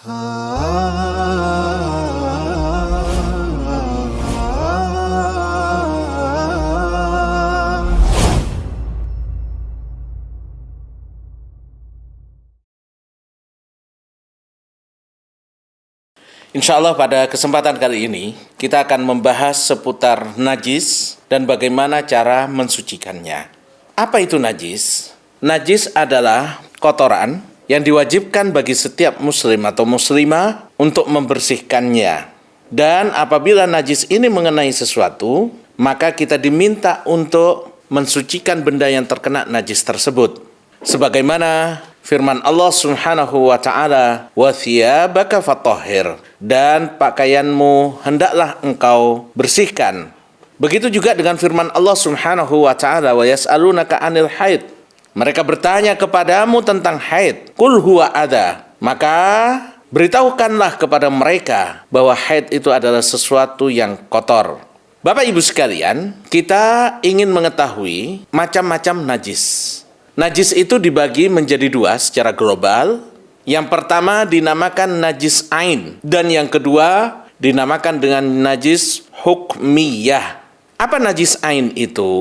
Insya Allah pada kesempatan kali ini kita akan membahas seputar najis dan bagaimana cara mensucikannya. Apa itu najis? Najis adalah kotoran yang diwajibkan bagi setiap muslim atau muslimah untuk membersihkannya. Dan apabila najis ini mengenai sesuatu, maka kita diminta untuk mensucikan benda yang terkena najis tersebut. Sebagaimana firman Allah Subhanahu wa taala, "Wa thiyabaka fatahhir," dan pakaianmu hendaklah engkau bersihkan. Begitu juga dengan firman Allah Subhanahu wa taala, "Wa yas'alunaka 'anil haid." Mereka bertanya kepadamu tentang haid. "Qul huwa adha." Maka beritahukanlah kepada mereka bahwa haid itu adalah sesuatu yang kotor. Bapak Ibu sekalian, kita ingin mengetahui macam-macam najis. Najis itu dibagi menjadi dua secara global. Yang pertama dinamakan najis ain, dan yang kedua dinamakan dengan najis hukmiyah. Apa najis ain itu?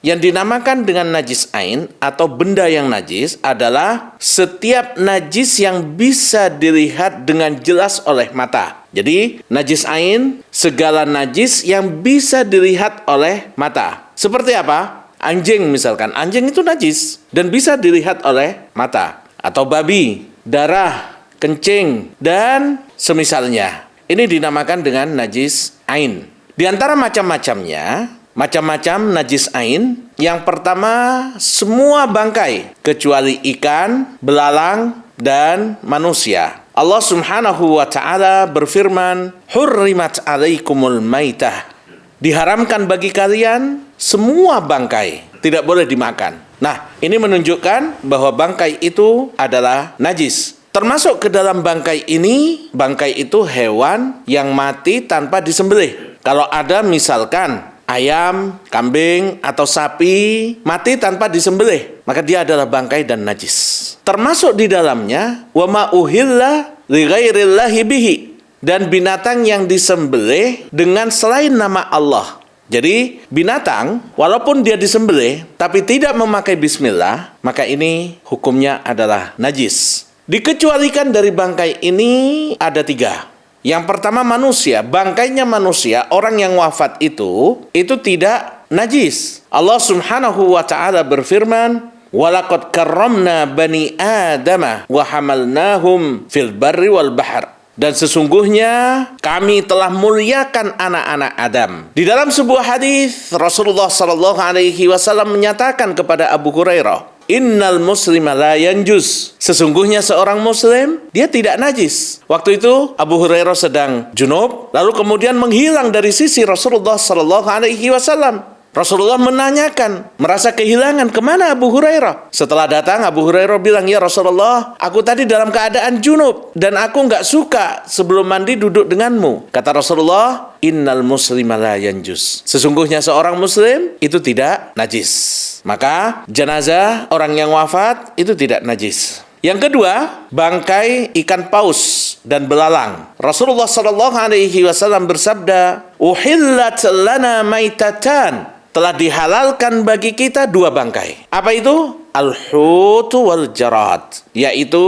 Yang dinamakan dengan najis ain atau benda yang najis adalah setiap najis yang bisa dilihat dengan jelas oleh mata. Jadi najis ain segala najis yang bisa dilihat oleh mata. Seperti apa? Anjing misalkan, anjing itu najis dan bisa dilihat oleh mata. Atau babi, darah, kencing, dan semisalnya. Ini dinamakan dengan najis ain. Di antara macam-macamnya, macam-macam najis ain, yang pertama semua bangkai, kecuali ikan, belalang, dan manusia. Allah Subhanahu wa ta'ala berfirman, "Hurrimat alaikumul maitah." Diharamkan bagi kalian semua bangkai, tidak boleh dimakan. Nah, ini menunjukkan bahwa bangkai itu adalah najis. Termasuk ke dalam bangkai ini, bangkai itu hewan yang mati tanpa disembelih. Kalau ada misalkan ayam, kambing, atau sapi mati tanpa disembelih, maka dia adalah bangkai dan najis. Termasuk di dalamnya, wa ma uhilla li ghairillahi bihi, dan binatang yang disembelih dengan selain nama Allah. Jadi binatang walaupun dia disembelih tapi tidak memakai bismillah, maka ini hukumnya adalah najis. Dikecualikan dari bangkai ini ada 3. Yang pertama manusia, bangkainya manusia, orang yang wafat itu tidak najis. Allah Subhanahu wa ta'ala berfirman, "Walaqad karramna bani Adama wa hamalnahum fil barri wal bahr." Dan sesungguhnya kami telah muliakan anak-anak Adam. Di dalam sebuah hadis Rasulullah sallallahu alaihi wasallam menyatakan kepada Abu Hurairah, "Innal muslima la yanjus." Sesungguhnya seorang muslim dia tidak najis. Waktu itu Abu Hurairah sedang junub, lalu kemudian menghilang dari sisi Rasulullah sallallahu alaihi wasallam. Rasulullah menanyakan, merasa kehilangan, kemana Abu Hurairah? Setelah datang, Abu Hurairah bilang, "Ya Rasulullah, aku tadi dalam keadaan junub dan aku nggak suka sebelum mandi duduk denganmu." Kata Rasulullah, "Innal muslima la yanjus." Sesungguhnya seorang muslim itu tidak najis. Maka jenazah orang yang wafat itu tidak najis. Yang kedua, bangkai ikan paus dan belalang. Rasulullah sallallahu alaihi wasallam bersabda, "Uhillat lana maitatan." Telah dihalalkan bagi kita 2 bangkai. Apa itu? Al-hutu wal jarad, yaitu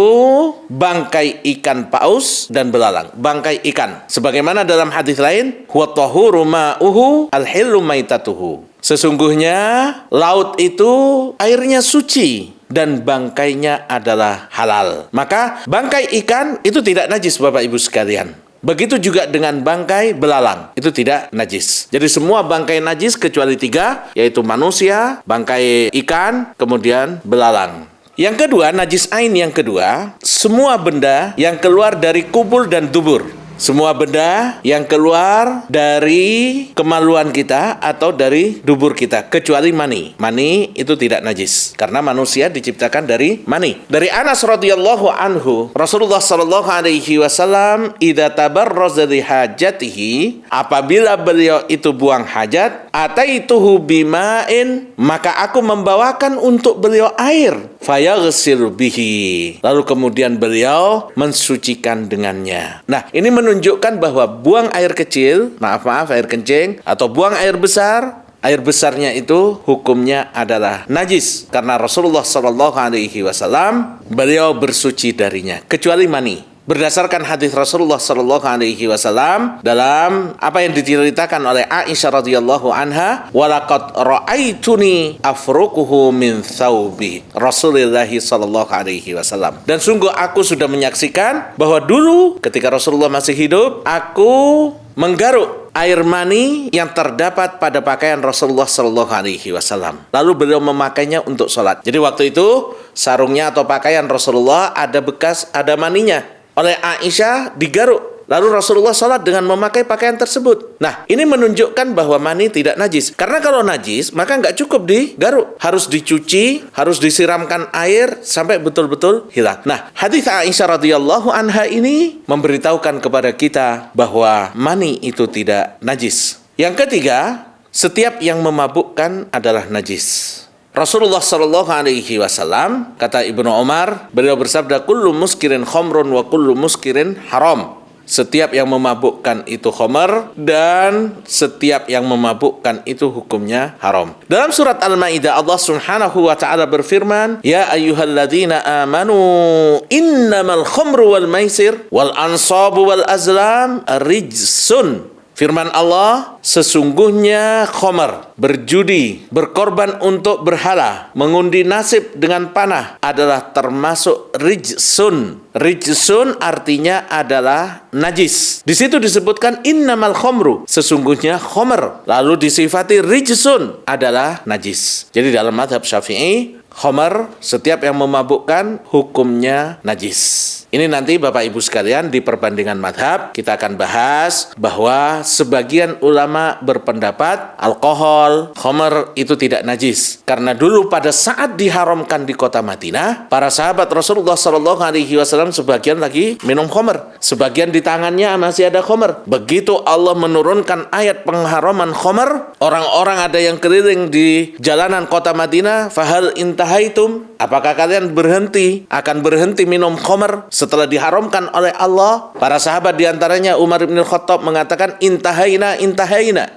bangkai ikan paus dan belalang, bangkai ikan. Sebagaimana dalam hadis lain, huwa tahuru ma'uhu al-hillu maitatuhu. Sesungguhnya laut itu airnya suci dan bangkainya adalah halal. Maka bangkai ikan itu tidak najis, Bapak Ibu sekalian. Begitu juga dengan bangkai belalang, itu tidak najis. Jadi semua bangkai najis kecuali 3, yaitu manusia, bangkai ikan, kemudian belalang. Yang kedua, najis ain yang kedua, semua benda yang keluar dari kubur dan dubur. Semua benda yang keluar dari kemaluan kita atau dari dubur kita, kecuali mani. Mani itu tidak najis, karena manusia diciptakan dari mani. Dari Anas radhiyallahu anhu, Rasulullah sallallahu alaihi wasallam idza tabarraza li hajatihi, apabila beliau itu buang hajat, ataituhu bima'in, maka aku membawakan untuk beliau air, fayaghsilu bihi, lalu kemudian beliau mensucikan dengannya. Nah, ini menunjukkan bahwa buang air kecil, air kencing, atau buang air besar, air besarnya itu hukumnya adalah najis, karena Rasulullah Shallallahu Alaihi Wasallam beliau bersuci darinya, kecuali mani. Berdasarkan hadis Rasulullah Shallallahu Alaihi Wasallam dalam apa yang diceritakan oleh Aisyah radhiyallahu anha, walaqad ra'aituni afruquhu min thawbi Rasulullah Shallallahu Alaihi Wasallam. Dan sungguh aku sudah menyaksikan bahwa dulu ketika Rasulullah masih hidup, aku menggaruk air mani yang terdapat pada pakaian Rasulullah Shallallahu Alaihi Wasallam. Lalu beliau memakainya untuk sholat. Jadi waktu itu sarungnya atau pakaian Rasulullah ada bekas, ada maninya. Oleh Aisyah digaruk. Lalu Rasulullah sholat dengan memakai pakaian tersebut. Nah, ini menunjukkan bahwa mani tidak najis. Karena kalau najis, maka nggak cukup digaruk. Harus dicuci, harus disiramkan air sampai betul-betul hilang. Nah, hadis Aisyah radhiyallahu anha ini memberitahukan kepada kita bahwa mani itu tidak najis. Yang ketiga, setiap yang memabukkan adalah najis. Rasulullah Shallallahu Alaihi Wasallam, kata Ibnu Umar, beliau bersabda, kullu muskirin khamrun wa kullu muskirin haram. Setiap yang memabukkan itu khamar, dan setiap yang memabukkan itu hukumnya haram. Dalam surat Al-Maidah, Allah Subhanahu wa taala berfirman, ya ayyuhalladzina amanu innamal khamru wal maisir wal ansabu wal azlam rijsun. Firman Allah, sesungguhnya khamar, berjudi, berkorban untuk berhala, mengundi nasib dengan panah adalah termasuk rijsun. Rijsun artinya adalah najis. Di situ disebutkan innamal khamru, sesungguhnya khamar. Lalu disifati rijsun adalah najis. Jadi dalam mazhab Syafi'i, khamar, setiap yang memabukkan hukumnya najis. Ini nanti Bapak Ibu sekalian di perbandingan madhab kita akan bahas bahwa sebagian ulama berpendapat alkohol, khamar itu tidak najis. Karena dulu pada saat diharamkan di kota Madinah, para sahabat Rasulullah Shallallahu Alaihi Wasallam sebagian lagi minum khamar, sebagian di tangannya masih ada khamar. Begitu Allah menurunkan ayat pengharaman khamar, orang-orang ada yang keliling di jalanan kota Madinah, fahal intahaitum, apakah kalian akan berhenti minum khamar setelah diharamkan oleh Allah? Para sahabat diantaranya Umar bin Khattab mengatakan, intahaina,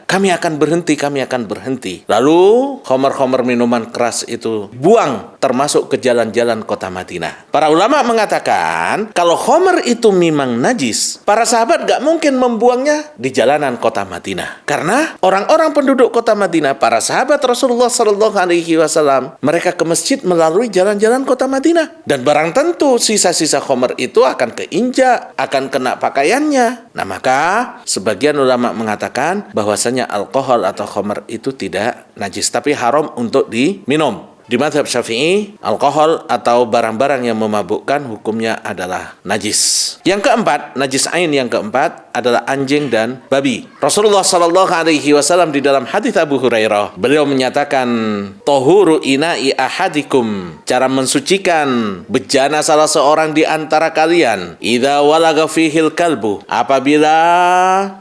kami akan berhenti. Lalu khamar-khamar minuman keras itu buang, termasuk ke jalan-jalan kota Madinah. Para ulama mengatakan, kalau khamar itu memang najis, para sahabat gak mungkin membuangnya di jalanan kota Madinah. Karena orang-orang penduduk kota Madinah, para sahabat Rasulullah Sallallahu Alaihi Wasallam, mereka ke masjid melalui jalan-jalan kota Madinah. Dan barang tentu sisa-sisa khamar itu akan keinjak, akan kena pakaiannya. Nah, maka sebagian ulama mengatakan bahwasanya alkohol atau khamar itu tidak najis, tapi haram untuk diminum. Di mazhab Syafi'i, alkohol atau barang-barang yang memabukkan hukumnya adalah najis. Yang keempat, najis ain yang keempat adalah anjing dan babi. Rasulullah Shallallahu Alaihi Wasallam di dalam hadis Abu Hurairah, beliau menyatakan, tohuru ina'i ahadikum, cara mensucikan bejana salah seorang di antara kalian, idza walaga fihil kalbu, apabila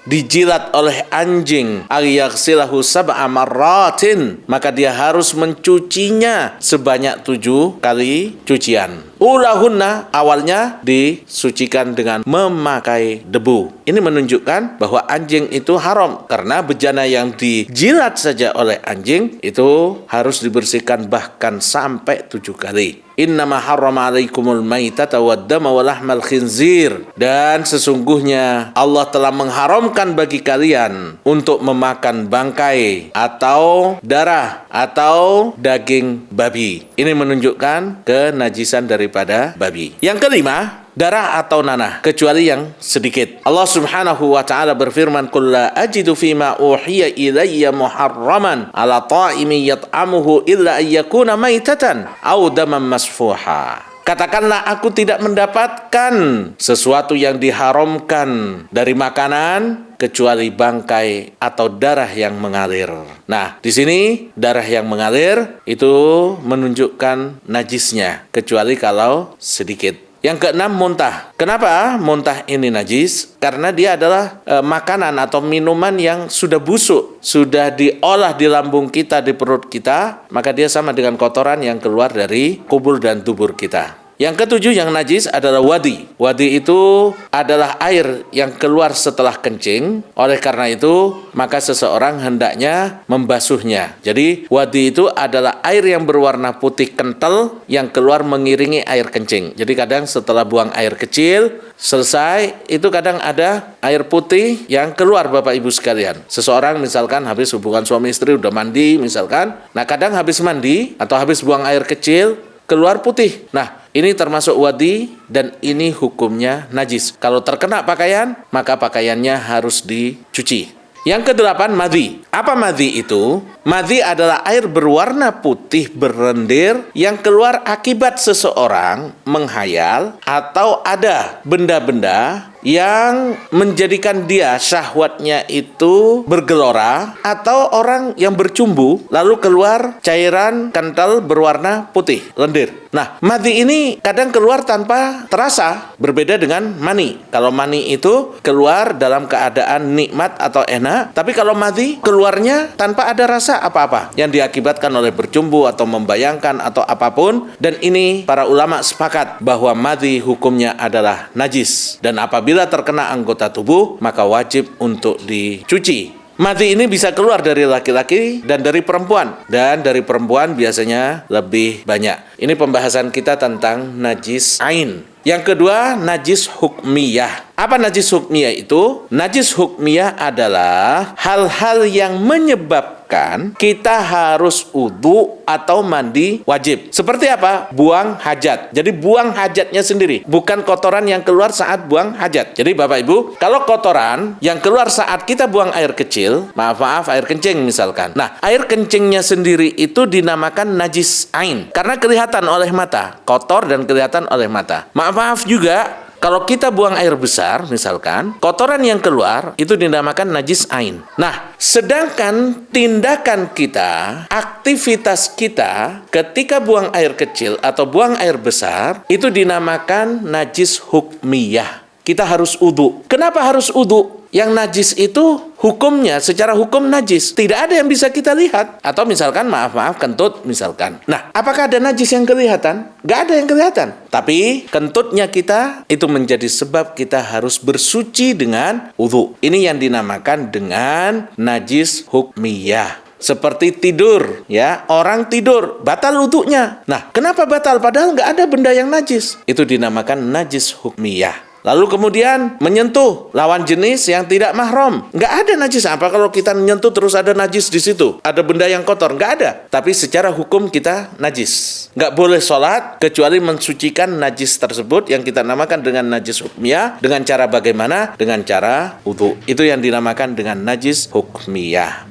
dijilat oleh anjing, ayaghsilahu sab'a marratin, maka dia harus mencucinya sebanyak 7 kali cucian. Ulahunna, awalnya disucikan dengan memakai debu. Ini menunjukkan bahwa anjing itu haram, karena bejana yang dijilat saja oleh anjing itu harus dibersihkan bahkan sampai 7 kali. Innama harrama alaikumul maitata waddama wa lahmal khinzir, dan sesungguhnya Allah telah mengharamkan bagi kalian untuk memakan bangkai atau darah atau daging babi. Ini menunjukkan kenajisan daripada babi. Yang kelima, darah atau nanah, kecuali yang sedikit. Allah Subhanahu wa taala berfirman, qul la ajidu fima uhiya ilayya muharraman ala ta'imin yat'amuhu illa ayyakuna maitatan aw daman masfuha. Katakanlah aku tidak mendapatkan sesuatu yang diharamkan dari makanan kecuali bangkai atau darah yang mengalir. Nah, di sini darah yang mengalir itu menunjukkan najisnya, kecuali kalau sedikit. Yang keenam, muntah. Kenapa muntah ini najis? Karena dia adalah makanan atau minuman yang sudah busuk, sudah diolah di lambung kita, di perut kita, maka dia sama dengan kotoran yang keluar dari kubur dan dubur kita. Yang ketujuh yang najis adalah wadi. Wadi itu adalah air yang keluar setelah kencing. Oleh karena itu, maka seseorang hendaknya membasuhnya. Jadi, wadi itu adalah air yang berwarna putih kental yang keluar mengiringi air kencing. Jadi, kadang setelah buang air kecil, selesai, itu kadang ada air putih yang keluar, Bapak Ibu sekalian. Seseorang misalkan habis hubungan suami istri, udah mandi misalkan. Nah, kadang habis mandi atau habis buang air kecil, keluar putih. Nah, ini termasuk wadi dan ini hukumnya najis. Kalau terkena pakaian, maka pakaiannya harus dicuci. Yang kedelapan, madhi. Apa madhi itu? Madhi adalah air berwarna putih berlendir yang keluar akibat seseorang menghayal atau ada benda-benda yang menjadikan dia syahwatnya itu bergelora, atau orang yang bercumbu lalu keluar cairan kental berwarna putih lendir. Nah, madhi ini kadang keluar tanpa terasa, berbeda dengan mani. Kalau mani itu keluar dalam keadaan nikmat atau enak, tapi kalau madhi keluarnya tanpa ada rasa apa-apa yang diakibatkan oleh bercumbu atau membayangkan atau apapun. Dan ini para ulama sepakat bahwa madhi hukumnya adalah najis, dan apabila terkena anggota tubuh maka wajib untuk dicuci. Madhi ini bisa keluar dari laki-laki dan dari perempuan. Dan dari perempuan biasanya lebih banyak. Ini pembahasan kita tentang najis ain. Yang kedua, najis hukmiyah. Apa najis hukmiyah itu? Najis hukmiyah adalah hal-hal yang menyebabkan kita harus wudu atau mandi wajib. Seperti apa? Buang hajat. Jadi buang hajatnya sendiri, bukan kotoran yang keluar saat buang hajat. Jadi Bapak Ibu, kalau kotoran yang keluar saat kita buang air kecil, maaf air kencing misalkan. Nah, air kencingnya sendiri itu dinamakan najis ain karena kelihatan oleh mata, kotor dan kelihatan oleh mata. Maaf juga, kalau kita buang air besar, misalkan, kotoran yang keluar, itu dinamakan najis ain. Nah, sedangkan tindakan kita, aktivitas kita, ketika buang air kecil atau buang air besar, itu dinamakan najis hukmiyah. Kita harus wudu. Kenapa harus wudu? Yang najis itu hukumnya secara hukum najis, tidak ada yang bisa kita lihat. Atau misalkan maaf kentut misalkan. Nah, apakah ada najis yang kelihatan? Gak ada yang kelihatan. Tapi kentutnya kita itu menjadi sebab kita harus bersuci dengan wudu. Ini yang dinamakan dengan najis hukmiyah. Seperti tidur, ya, orang tidur batal wudunya. Nah, kenapa batal? Padahal nggak ada benda yang najis. Itu dinamakan najis hukmiyah. Lalu kemudian menyentuh lawan jenis yang tidak mahram, nggak ada najis. Apa kalau kita menyentuh terus ada najis di situ? Ada benda yang kotor? Nggak ada. Tapi secara hukum kita najis. Nggak boleh sholat kecuali mensucikan najis tersebut yang kita namakan dengan najis hukmiyah. Dengan cara bagaimana? Dengan cara wudu. Itu yang dinamakan dengan najis hukmiyah.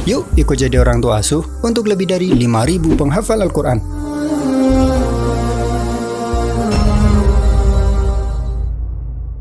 Yuk ikut jadi orang tua asuh untuk lebih dari 5.000 penghafal Al-Quran.